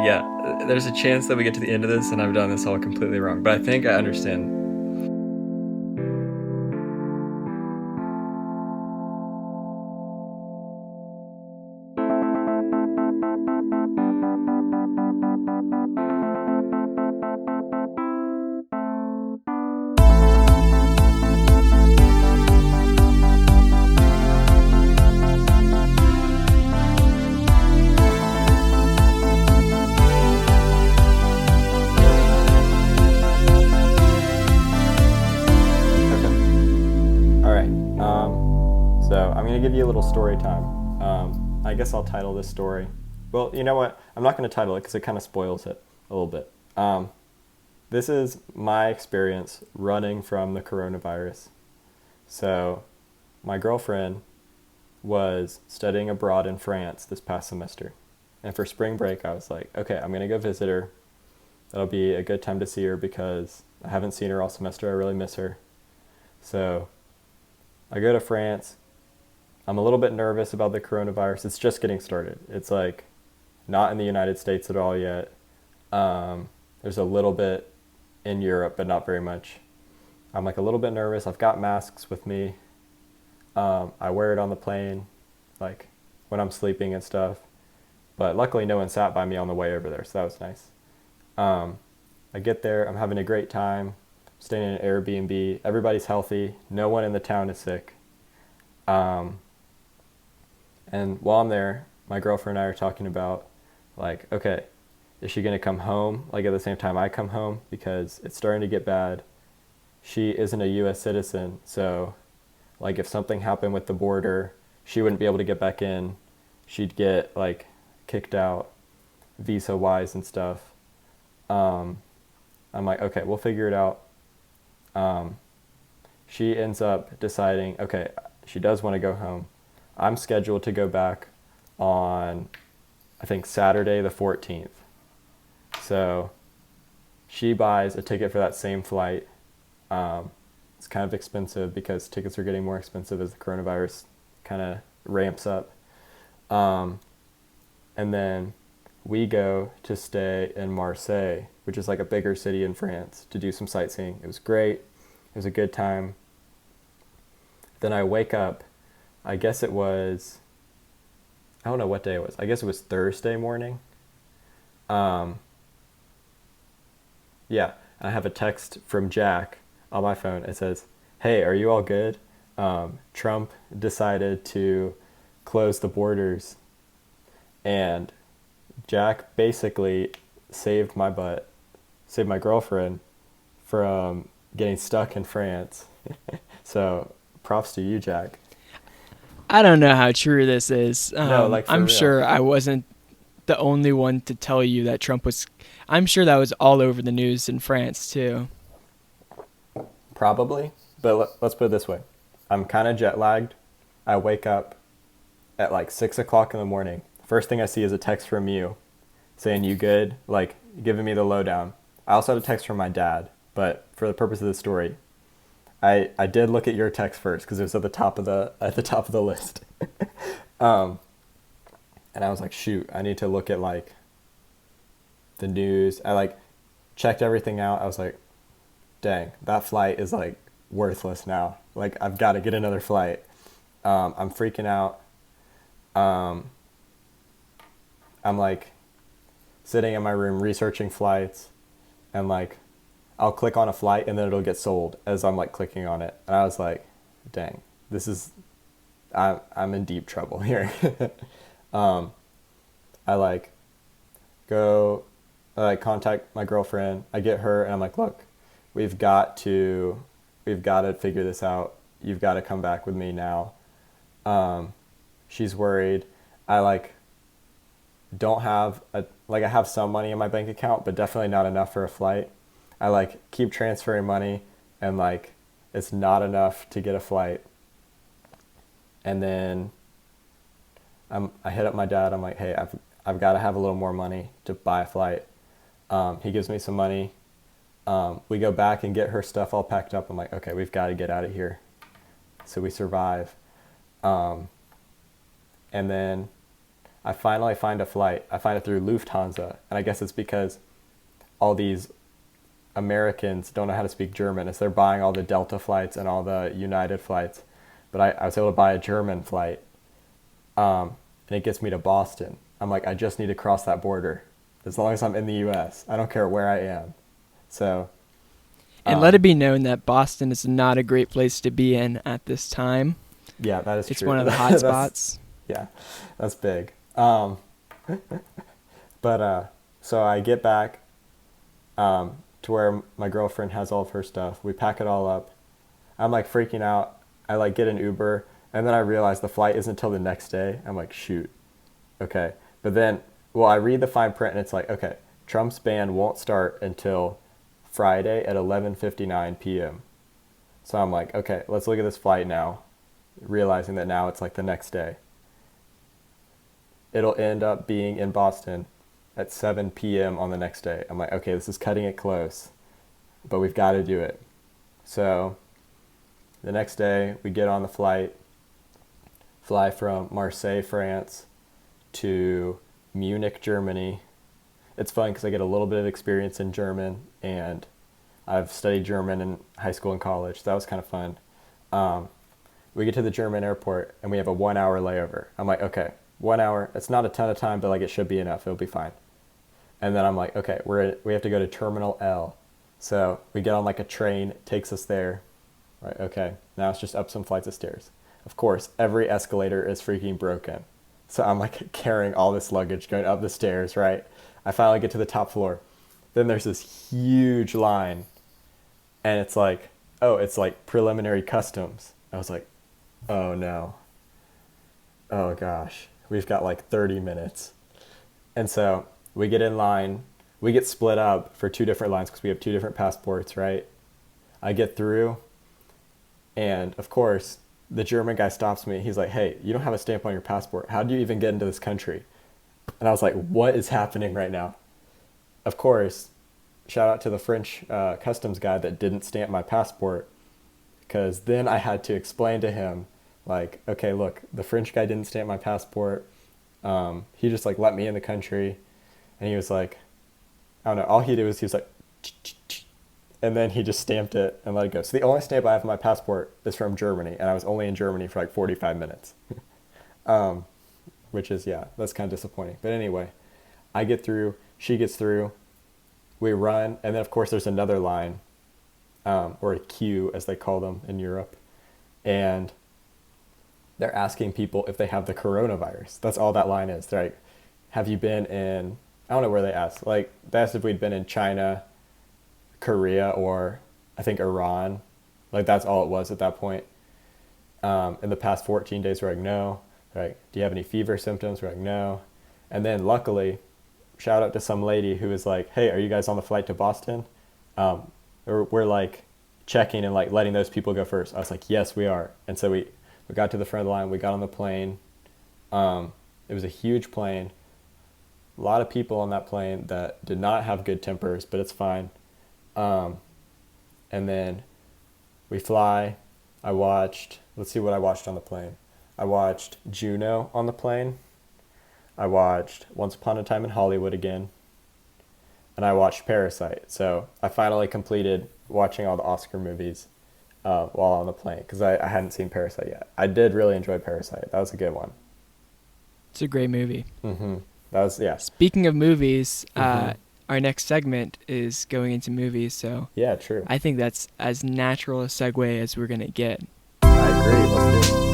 Yeah, there's a chance that we get to the end of this and I've done this all completely wrong, but I think I understand. So I'm going to give you a little story time. I guess I'll title this story. Well, you know what? I'm not going to title it because it kind of spoils it a little bit. This is my experience running from the coronavirus. So my girlfriend was studying abroad in France this past semester. And for spring break, I was like, okay, I'm going to go visit her. That'll be a good time to see her because I haven't seen her all semester. I really miss her. So I go to France. I'm a little bit nervous about the coronavirus. It's just getting started. It's like not in the United States at all yet. There's a little bit in Europe, but not very much. I'm like a little bit nervous. I've got masks with me. I wear it on the plane, like when I'm sleeping and stuff. But luckily no one sat by me on the way over there, so that was nice. I get there. I'm having a great time. Staying in an Airbnb. Everybody's healthy. No one in the town is sick. And while I'm there, my girlfriend and I are talking about, like, okay, is she going to come home, like, at the same time I come home? Because it's starting to get bad. She isn't a U.S. citizen, so, like, if something happened with the border, she wouldn't be able to get back in. She'd get, like, kicked out visa-wise and stuff. I'm like, okay, we'll figure it out. She ends up deciding, okay, she does want to go home. I'm scheduled to go back on, I think, Saturday the 14th. So she buys a ticket for that same flight. It's kind of expensive because tickets are getting more expensive as the coronavirus kind of ramps up. And then we go to stay in Marseille, which is like a bigger city in France, to do some sightseeing. It was great. It was a good time. Then I wake up. I guess it was, I don't know what day it was. I guess it was Thursday morning. Yeah, I have a text from Jack on my phone. It says, hey, are you all good? Trump decided to close the borders. And Jack basically saved my butt, saved my girlfriend from getting stuck in France. So props to you, Jack. I don't know how true this is. No, like for I'm real. sure I wasn't the only one to tell you that Trump was. I'm sure that was all over the news in France too. Probably, but let's put it this way. I'm kind of jet lagged. I wake up at like 6 o'clock in the morning. First thing I see is a text from you saying you good, like giving me the lowdown. I also had a text from my dad, but for the purpose of the story, I did look at your text first because it was at the top of the list. And I was like, shoot, I need to look at like the news. I like checked everything out. I was like, dang, that flight is like worthless now. Like I've got to get another flight. I'm freaking out. I'm like sitting in my room researching flights, and like I'll click on a flight and then it'll get sold as I'm like clicking on it. And I was like, dang, I'm in deep trouble here. I like I like contact my girlfriend. I get her and I'm like, look, we've got to figure this out. You've got to come back with me now. She's worried. I like don't have I have some money in my bank account, but definitely not enough for a flight. I like keep transferring money and like it's not enough to get a flight. And then I hit up my dad. I'm like, hey, I've got to have a little more money to buy a flight. He gives me some money. We go back and get her stuff all packed up. I'm like, okay, we've got to get out of here. So we survive. And then I finally find a flight. I find it through Lufthansa, and I guess it's because all these Americans don't know how to speak German, as they're buying all the Delta flights and all the United flights. But I was able to buy a German flight, and it gets me to Boston. I'm like, I just need to cross that border. As long as I'm in the U.S., I don't care where I am. So, And let it be known that Boston is not a great place to be in at this time. Yeah, that is It's true. one of the hot spots. Yeah, that's big. But so I get back to where my girlfriend has all of her stuff. We pack it all up. I'm like freaking out. I like get an Uber, and then I realize the flight isn't until the next day. I'm like, shoot. Okay. But then, well, I read the fine print, and it's like, okay, Trump's ban won't start until Friday at 11:59 p.m. So I'm like, okay, let's look at this flight now, realizing that now it's like the next day. It'll end up being in Boston at 7 p.m. on the next day. I'm like, okay, this is cutting it close, but we've got to do it. So the next day we get on the flight, fly from Marseille, France to Munich, Germany. It's fun because I get a little bit of experience in German, and I've studied German in high school and college. So that was kind of fun. We get to the German airport, and we have a 1 hour layover. I'm like, okay, 1 hour. It's not a ton of time, but like it should be enough. It'll be fine. And then I'm like, okay, we have to go to Terminal L. So we get on like a train, it takes us there. Right, okay, now it's just up some flights of stairs. Of course, every escalator is freaking broken. So I'm like carrying all this luggage going up the stairs, right? I finally get to the top floor. Then there's this huge line, and it's like, oh, it's like preliminary customs. I was like, oh no. Oh gosh, we've got like 30 minutes. And so we get in line. We get split up for 2 different lines because we have 2 different passports, right? I get through, and of course, the German guy stops me. He's like, hey, you don't have a stamp on your passport. How do you even get into this country? And I was like, what is happening right now? Of course, shout out to the French customs guy that didn't stamp my passport, because then I had to explain to him, like, okay, look, the French guy didn't stamp my passport. He just like let me in the country, and he was like, I don't know, all he did was he was like, and then he just stamped it and let it go. So the only stamp I have on my passport is from Germany, and I was only in Germany for like 45 minutes. Which is, yeah, that's kind of disappointing. But anyway, I get through, she gets through, we run, and then of course there's another line, or a queue as they call them in Europe, and they're asking people if they have the coronavirus. That's all that line is. They're like, have you been in, I don't know where they asked, like they asked if we'd been in China, Korea, or I think Iran. Like that's all it was at that point. In the past 14 days, we're like, no. They're like, do you have any fever symptoms? We're like, no. And then luckily, shout out to some lady who was like, hey, are you guys on the flight to Boston? We're like checking and like letting those people go first. I was like, yes, we are. And so we got to the front of the line. We got on the plane. It was a huge plane. A lot of people on that plane that did not have good tempers, but it's fine. And then we fly. Let's see what I watched on the plane. I watched Juno on the plane. I watched Once Upon a Time in Hollywood again. And I watched Parasite. So I finally completed watching all the Oscar movies while on the plane, because I hadn't seen Parasite yet. I did really enjoy Parasite. That was a good one. It's a great movie. Mm-hmm. That was, yeah. Speaking of movies, our next segment is going into movies, so yeah, true. I think that's as natural a segue as we're going to get. I agree. Let's do it.